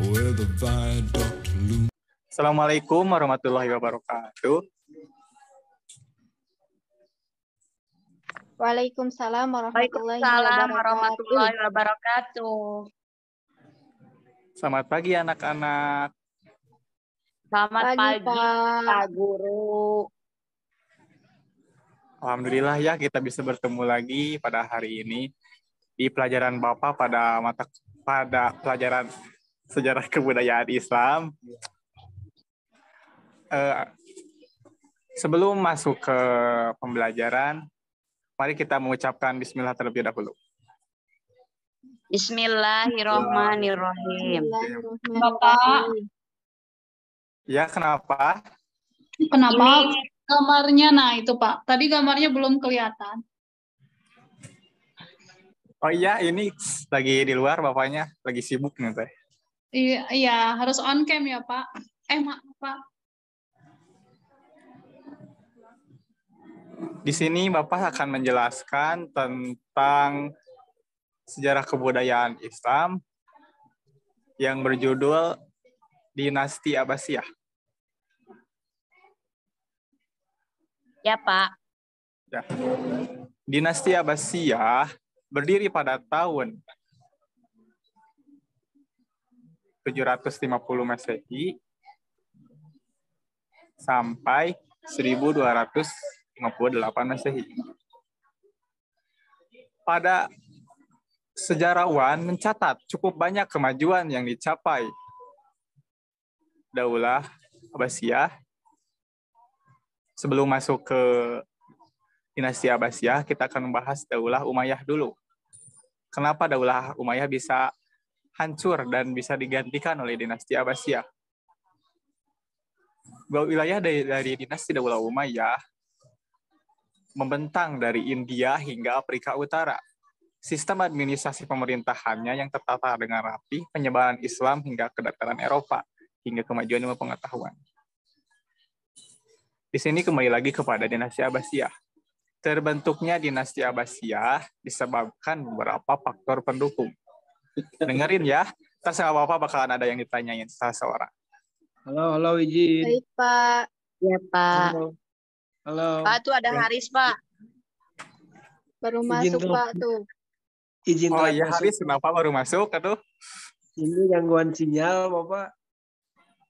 where the viaduct looms. Assalamualaikum warahmatullahi wabarakatuh. Waalaikumsalam warahmatullahi Waalaikumsalam wabarakatuh. Selamat pagi anak-anak. Selamat pagi, Pak. Pak Guru. Alhamdulillah ya kita bisa bertemu lagi pada hari ini di pelajaran Bapak pada pelajaran Sejarah Kebudayaan Islam. Sebelum masuk ke pembelajaran, mari kita mengucapkan bismillah terlebih dahulu. Bismillahirrahmanirrahim. Bapak. Ya, kenapa? Kenapa kamarnya? Nah itu Pak, tadi kamarnya belum kelihatan. Oh iya, ini lagi di luar Bapaknya, lagi sibuk nih Teh. Iya, harus on cam ya Pak. Maaf Pak. Di sini Bapak akan menjelaskan tentang sejarah kebudayaan Islam yang berjudul Dinasti Abbasiyah. Ya Pak. Ya. Dinasti Abbasiyah berdiri pada tahun 750 Masehi sampai 1258 Masehi. Pada sejarawan mencatat cukup banyak kemajuan yang dicapai Daulah Abbasiyah. Sebelum masuk ke Dinasti Abbasiyah, kita akan membahas Daulah Umayyah dulu. Kenapa Daulah Umayyah bisa hancur dan bisa digantikan oleh Dinasti Abbasiyah? Wilayah dari Dinasti Daulah Umayyah membentang dari India hingga Afrika Utara. Sistem administrasi pemerintahannya yang tertata dengan rapi, penyebaran Islam hingga kedatangan Eropa, hingga kemajuan ilmu pengetahuan. Di sini kembali lagi kepada Dinasti Abbasiyah. Terbentuknya Dinasti Abbasiyah disebabkan beberapa faktor pendukung. Dengerin ya, ntar sama Bapak bakalan ada yang ditanyain salah seorang. Halo izin. Baik Pak. Ya Pak. Halo. Pak tuh ada Haris Pak. Baru Izin masuk dong. Pak tuh. Izin Oh telat iya, masuk. Haris, kenapa baru masuk? Aduh. Ini gangguan sinyal, Bapak.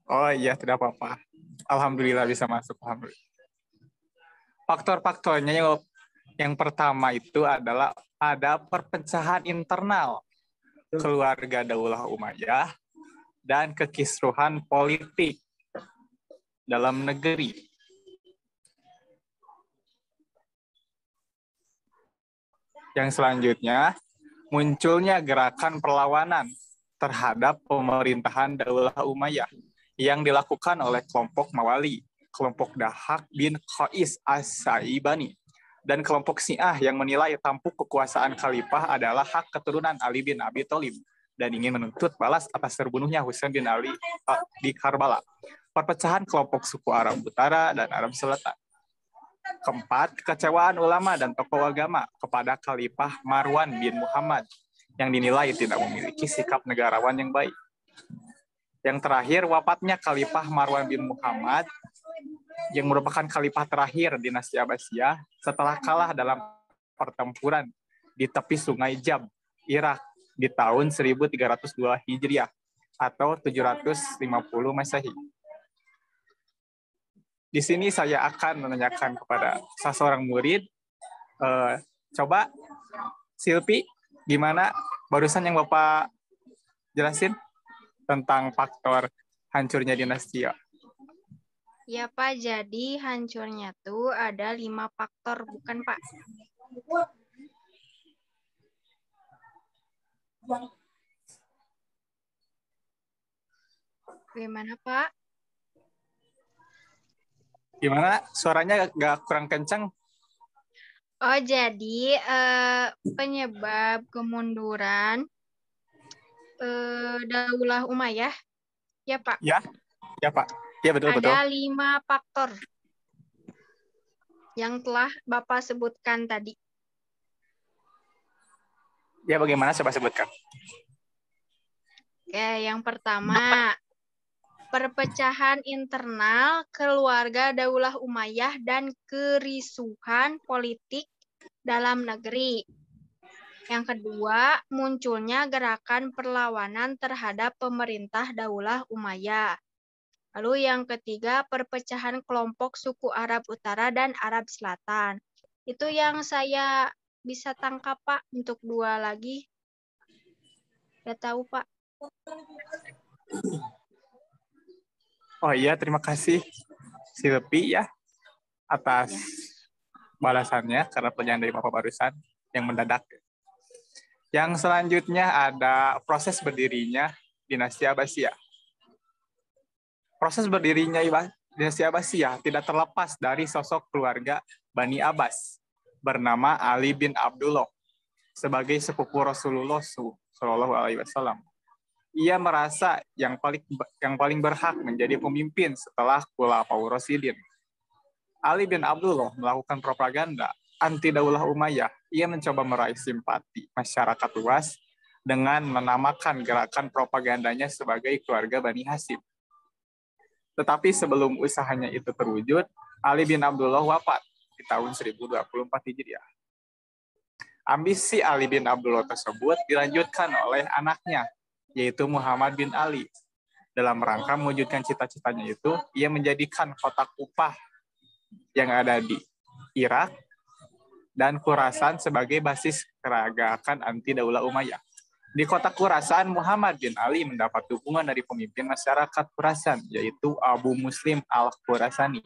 Oh iya, tidak apa-apa. Alhamdulillah bisa masuk. Alhamdulillah. Faktor-faktornya yang pertama itu adalah ada perpecahan internal keluarga Daulah Umayyah dan kekisruhan politik dalam negeri. Yang selanjutnya, munculnya gerakan perlawanan terhadap pemerintahan Daulah Umayyah yang dilakukan oleh kelompok Mawali, kelompok Dahak bin Qais As-Saibani, dan kelompok Syiah yang menilai tampuk kekuasaan khalifah adalah hak keturunan Ali bin Abi Thalib dan ingin menuntut balas atas terbunuhnya Husain bin Ali di Karbala. Perpecahan kelompok suku Arab Utara dan Arab Selatan. Keempat, kekecewaan ulama dan tokoh agama kepada Khalifah Marwan bin Muhammad yang dinilai tidak memiliki sikap negarawan yang baik. Yang terakhir, wafatnya Khalifah Marwan bin Muhammad yang merupakan khalifah terakhir Dinasti Abbasiyah setelah kalah dalam pertempuran di tepi Sungai Jab, Irak di tahun 1302 Hijriah atau 750 Masehi. Di sini saya akan menanyakan kepada salah seorang murid, coba Silpi, gimana barusan yang Bapak jelasin tentang faktor hancurnya dinasti? Ya Pak, jadi hancurnya tuh ada 5 faktor, bukan Pak? Gimana Pak? Gimana? Suaranya agak kurang kencang. Oh, jadi penyebab kemunduran Daulah Umayyah, ya Pak? Ya Pak. Ya betul. Ada 5 faktor yang telah Bapak sebutkan tadi. Ya bagaimana coba sebutkan? Oke, yang pertama, perpecahan internal keluarga Daulah Umayyah dan kerisuhan politik dalam negeri. Yang kedua, munculnya gerakan perlawanan terhadap pemerintah Daulah Umayyah. Lalu yang ketiga, perpecahan kelompok suku Arab Utara dan Arab Selatan. Itu yang saya bisa tangkap, Pak, untuk 2 lagi. Udah tahu, Pak. Oh iya, terima kasih Silpi ya atas balasannya karena pertanyaan dari Bapak barusan yang mendadak. Yang selanjutnya ada proses berdirinya dinasti Abbasiyah. Proses berdirinya dinasti Abbasiyah tidak terlepas dari sosok keluarga Bani Abbas bernama Ali bin Abdullah sebagai sepupu Rasulullah Shallallahu Alaihi Wasallam. Ia merasa yang paling berhak menjadi pemimpin setelah Khulafaur Rasyidin. Ali bin Abdullah melakukan propaganda anti Daulah Umayyah. Ia mencoba meraih simpati masyarakat luas dengan menamakan gerakan propagandanya sebagai keluarga Bani Hashim. Tetapi sebelum usahanya itu terwujud, Ali bin Abdullah wafat di tahun 1024 Hijriah. Ambisi Ali bin Abdullah tersebut dilanjutkan oleh anaknya, yaitu Muhammad bin Ali. Dalam rangka mewujudkan cita-citanya itu, ia menjadikan kota Kufah yang ada di Irak dan Khurasan sebagai basis gerakan anti Daulah Umayyah. Di kota Khurasan, Muhammad bin Ali mendapat dukungan dari pemimpin masyarakat Khurasan, yaitu Abu Muslim al-Khurasani.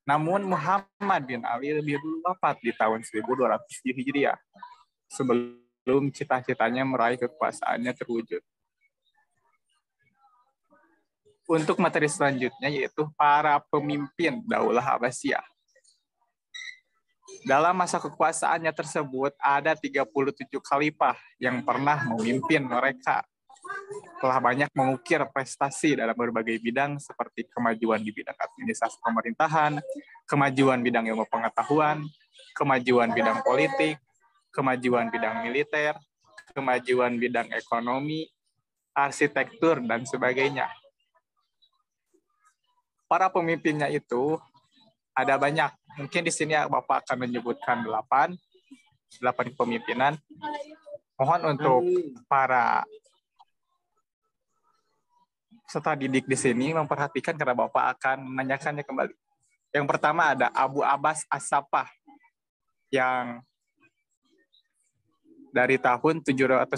Namun Muhammad bin Ali lebih dulu wafat di tahun 1207 Hijriah, sebelum cita-citanya meraih kekuasaannya terwujud. Untuk materi selanjutnya yaitu para pemimpin Daulah Abbasiyah. Dalam masa kekuasaannya tersebut ada 37 khalifah yang pernah memimpin mereka. Telah banyak mengukir prestasi dalam berbagai bidang seperti kemajuan di bidang administrasi pemerintahan, kemajuan bidang ilmu pengetahuan, kemajuan bidang politik, kemajuan bidang militer, kemajuan bidang ekonomi, arsitektur, dan sebagainya. Para pemimpinnya itu ada banyak. Mungkin di sini Bapak akan menyebutkan 8 kepemimpinan. Mohon untuk para peserta didik di sini memperhatikan karena Bapak akan menanyakannya kembali. Yang pertama ada Abu Abbas As-Saffah yang dari tahun 750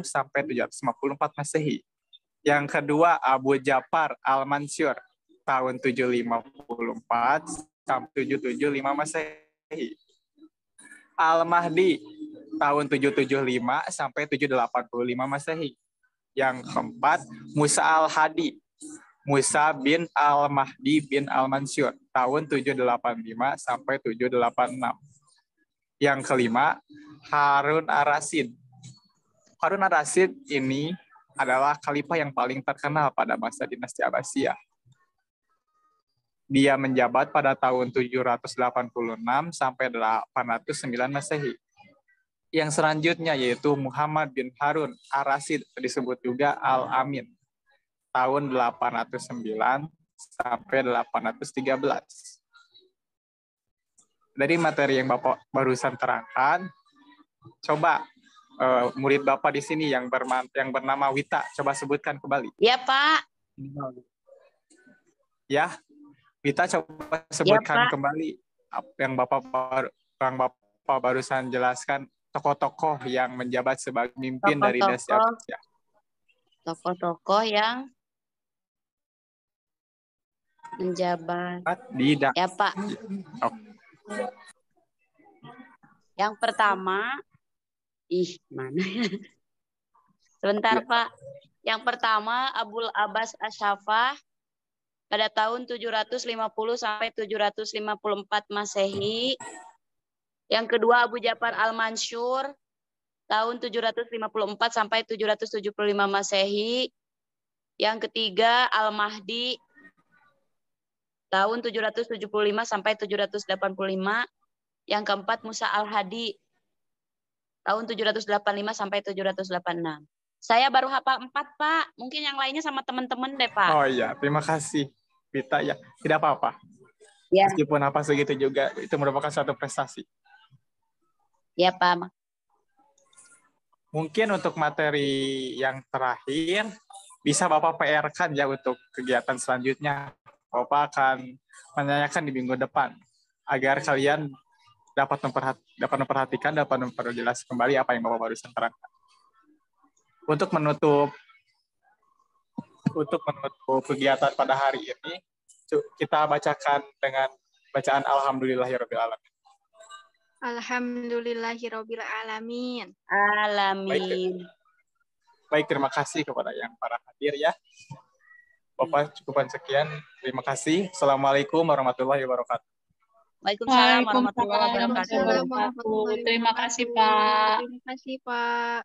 sampai 754 Masehi. Yang kedua Abu Ja'far Al-Mansur tahun 754 sampai 775 Masehi. Al-Mahdi tahun 775 sampai 785 Masehi. Yang keempat, Musa Al-Hadi, Musa bin Al-Mahdi bin Al-Mansur tahun 785 sampai 786. Yang kelima, Harun Ar-Rasyid. Harun Ar-Rasyid ini adalah khalifah yang paling terkenal pada masa dinasti Abbasiyah. Dia menjabat pada tahun 786 sampai 809 Masehi. Yang selanjutnya yaitu Muhammad bin Harun Ar-Rasyid, disebut juga Al-Amin, tahun 809 sampai 813. Dari materi yang Bapak barusan terangkan, coba murid Bapak di sini yang bernama Wita, coba sebutkan kembali. Ya, Pak. Ya, Wita coba sebutkan kembali yang Bapak barusan jelaskan, tokoh-tokoh yang menjabat sebagai pemimpin dari dinasti Abbasiyah. Tokoh-tokoh yang menjabat. Ya, Pak. Yang pertama, mana ya? Sebentar, Pak. Yang pertama, Abu Abbas As-Saffah pada tahun 750 sampai 754 Masehi. Yang kedua, Abu Ja'far Al-Mansur tahun 754 sampai 775 Masehi. Yang ketiga, Al-Mahdi tahun 775 sampai 785. Yang keempat, Musa Al-Hadi tahun 785 sampai 786. Saya baru hafal 4, Pak. Mungkin yang lainnya sama teman-teman deh, Pak. Oh iya, terima kasih Vita ya. Tidak apa-apa. Ya, Meskipun apa segitu juga, itu merupakan suatu prestasi. ya Pak. Mungkin untuk materi yang terakhir, bisa Bapak PR-kan ya untuk kegiatan selanjutnya. Bapak akan menanyakan di minggu depan, agar kalian dapat memperhatikan, dapat memperjelas kembali apa yang Bapak barusan terangkan. Untuk menutup kegiatan pada hari ini, kita bacakan dengan bacaan Alhamdulillahirabbil alamin. Alhamdulillahirabbil alamin. Alamin. Baik, terima kasih kepada yang para hadir ya. Bapak cukupan sekian. Terima kasih. Assalamualaikum warahmatullahi wabarakatuh. Waalaikumsalam warahmatullahi Waalaikumsalam wabarakatuh. warahmatullahi wabarakatuh. Terima kasih, Pak. Terima kasih, Pak.